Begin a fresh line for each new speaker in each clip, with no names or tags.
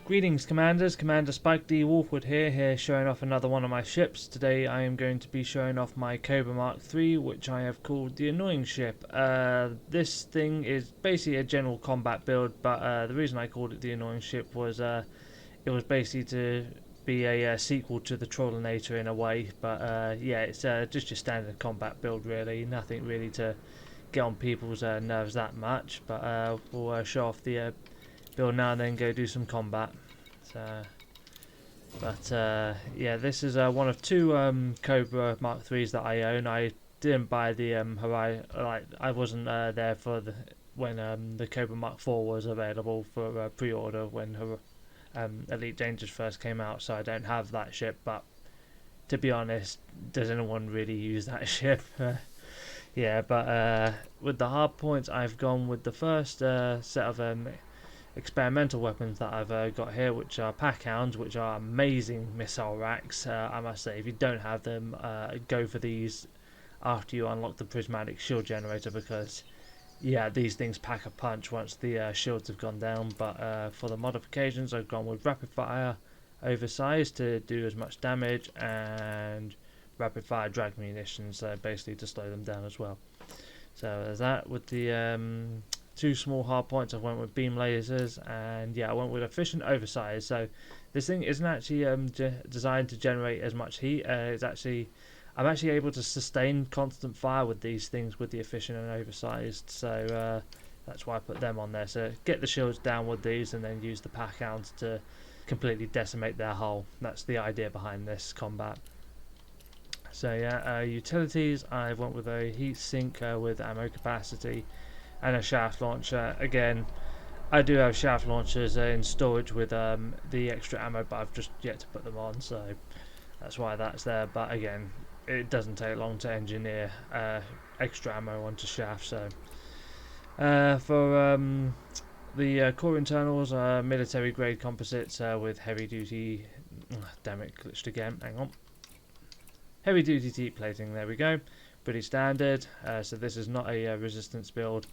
Greetings Commanders, Commander Spike D. Wolfwood here showing off another one of my ships. Today I am going to be showing off my Cobra Mark III, which I have called the Annoying Ship. This thing is basically a general combat build, but the reason I called it the Annoying Ship was it was basically to be a sequel to the Trollinator in a way, but yeah, it's just your standard combat build really, nothing really to get on people's nerves that much, but we'll show off the build now and then go do some combat. So, but yeah, this is one of two Cobra Mark IIIs that I own. I didn't buy the Horizon, like I wasn't there for when the Cobra Mark IV was available for pre-order when Elite Dangerous first came out, so I don't have that ship. But to be honest, does anyone really use that ship? Yeah, but with the hard points, I've gone with the first set of experimental weapons that I've got here, which are pack hounds, which are amazing missile racks. I must say, if you don't have them, go for these after you unlock the prismatic shield generator, because yeah, these things pack a punch once the shields have gone down. But for the modifications, I've gone with rapid fire oversized to do as much damage, and rapid fire drag munitions, basically to slow them down as well. So there's that. With the two small hard points, I went with beam lasers, and yeah, I went with efficient oversized. So this thing isn't actually designed to generate as much heat. I'm actually able to sustain constant fire with these things with the efficient and oversized. So that's why I put them on there. So get the shields down with these, and then use the pack hounds to completely decimate their hull. That's the idea behind this combat. So yeah, utilities, I went with a heat sink with ammo capacity and a shaft launcher. Again, I do have shaft launchers in storage with the extra ammo, but I've just yet to put them on, so that's why that's there. But again, it doesn't take long to engineer extra ammo onto shaft. So for the core internals are military grade composites with heavy duty, damn it, glitched again, hang on, heavy duty deep plating, there we go, pretty standard. So this is not a resistance build.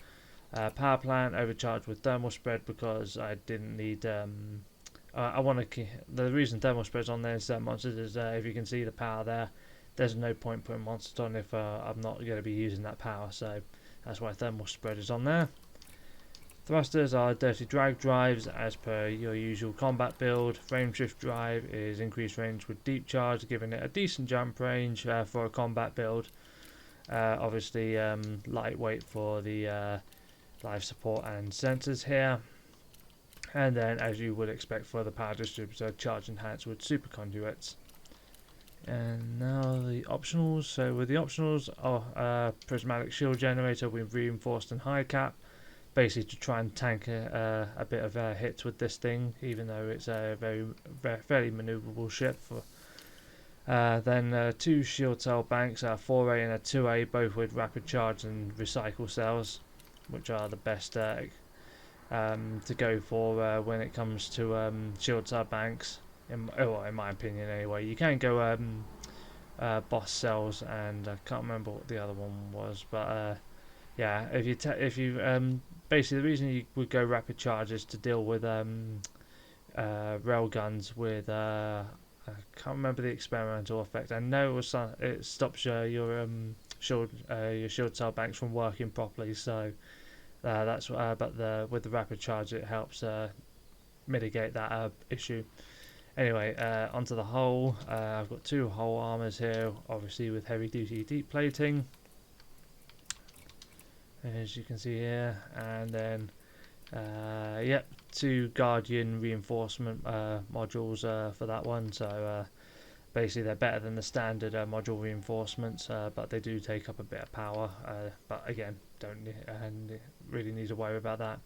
Power plant overcharged with thermal spread because I didn't need I want to. The reason thermal spread's on there is monsters is if you can see the power there, there's no point putting monsters on if I'm not going to be using that power, so that's why thermal spread is on there. Thrusters are dirty drag drives as per your usual combat build. Frame shift drive is increased range with deep charge, giving it a decent jump range for a combat build. Obviously lightweight for the life support and sensors here. And then, as you would expect for the power distributor, charge enhanced with super conduits. And now the optionals. So with the optionals, prismatic shield generator with reinforced and high cap, basically to try and tank a bit of hits with this thing, even though it's a fairly manoeuvrable ship. Then two shield cell banks, a 4A and a 2A, both with rapid charge and recycle cells, which are the best to go for when it comes to shield cell banks. In my opinion, anyway. You can go boss cells, and I can't remember what the other one was, but yeah, if you basically the reason you would go rapid charge is to deal with rail guns with I can't remember the experimental effect. I know it stops your shield cell banks from working properly, so that's but with the rapid charge it helps mitigate that issue. Anyway, onto the hull. I've got two hull armors here, obviously with heavy duty deep plating, as you can see here, and then yep, two Guardian reinforcement modules for that one. So basically they're better than the standard module reinforcements, but they do take up a bit of power, but again, don't really need to worry about that.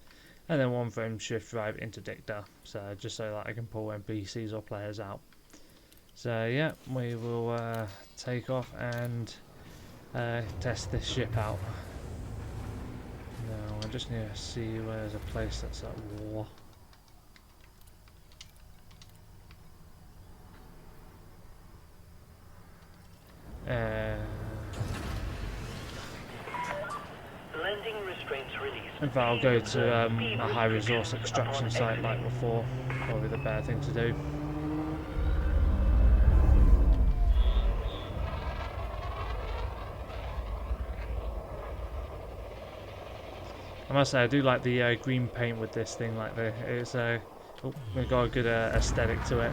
And then one frame shift drive interdictor, so just so that I can pull NPCs or players out. So yeah, we will take off and test this ship out. Now I just need to see where there's a place that's at war.
Landing restraints released.
In fact, I'll go to a high resource extraction site like before. Probably the better thing to do. I must say, I do like the green paint with this thing. Like it's we've got a good aesthetic to it.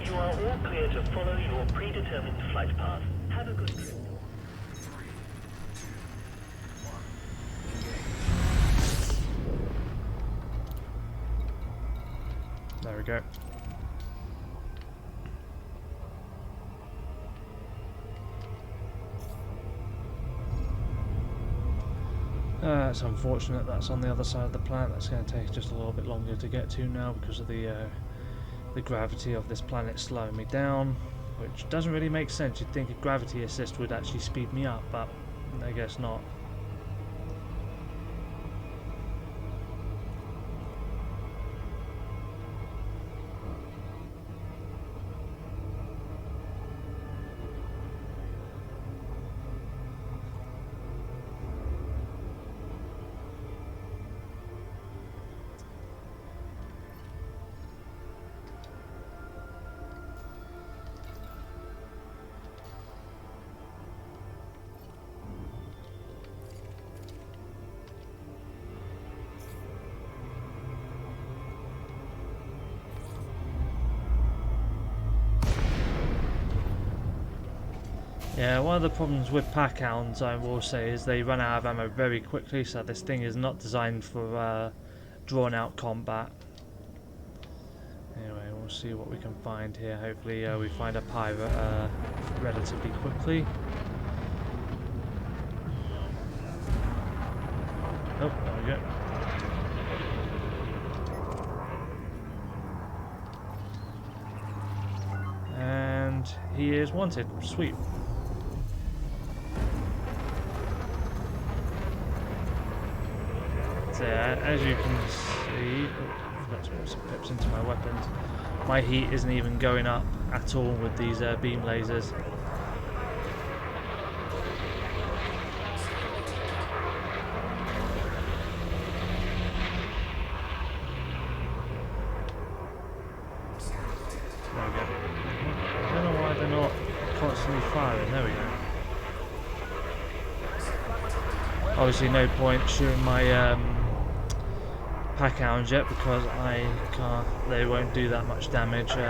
You are all clear to follow your predetermined flight path. Have a good trip.
There we go. It's unfortunate that's on the other side of the planet. That's going to take just a little bit longer to get to now because of the gravity of this planet slowing me down, which doesn't really make sense. You'd think a gravity assist would actually speed me up, but I guess not. Yeah, one of the problems with pack hounds, I will say, is they run out of ammo very quickly, so this thing is not designed for drawn out combat. Anyway, we'll see what we can find here. Hopefully we find a pirate relatively quickly. Oh, there we go. And he is wanted. Sweet. So as you can see, let's put some pips into my weapons. My heat isn't even going up at all with these beam lasers. There we go. I don't know why they're not constantly firing. There we go. Obviously, no point shooting my pack hounds yet because I can't. They won't do that much damage to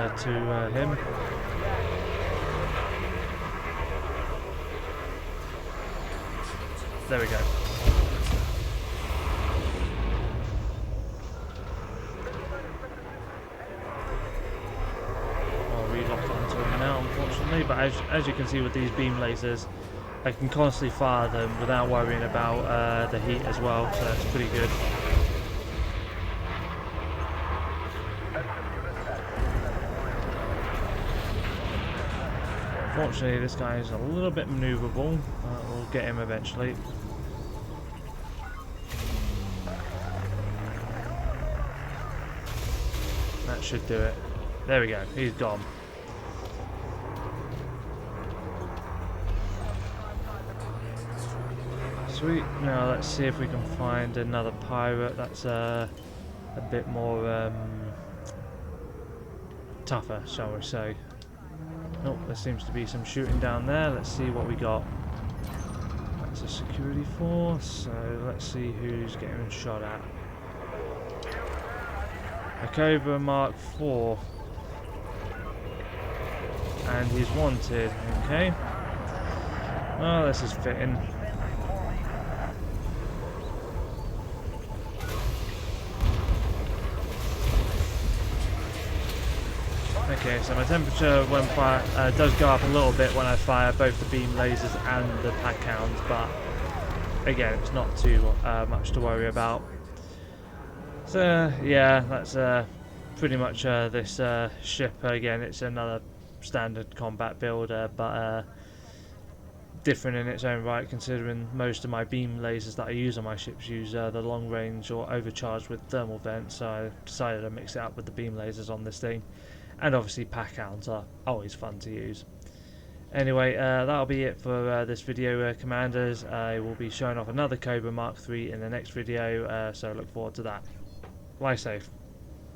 him. There we go. I'll relock onto him now, unfortunately. But as you can see with these beam lasers, I can constantly fire them without worrying about the heat as well. So that's pretty good. Unfortunately, this guy is a little bit maneuverable. We'll get him eventually. That should do it. There we go. He's gone. Sweet. Now let's see if we can find another pirate that's a bit more tougher, shall we say. Oh, there seems to be some shooting down there. Let's see what we got. That's a security force, so let's see who's getting shot at. A Cobra Mark IV. And he's wanted, okay. Well, this is fitting. Okay, so my temperature when fire does go up a little bit when I fire both the beam lasers and the pack hounds, but again, it's not too much to worry about. So yeah, that's pretty much this ship. Again, it's another standard combat build, but different in its own right, considering most of my beam lasers that I use on my ships use the long range or overcharged with thermal vents, so I decided to mix it up with the beam lasers on this thing. And obviously pack hounds are always fun to use. Anyway, that'll be it for this video, Commanders. I will be showing off another Cobra Mark III in the next video, so look forward to that. Fly safe.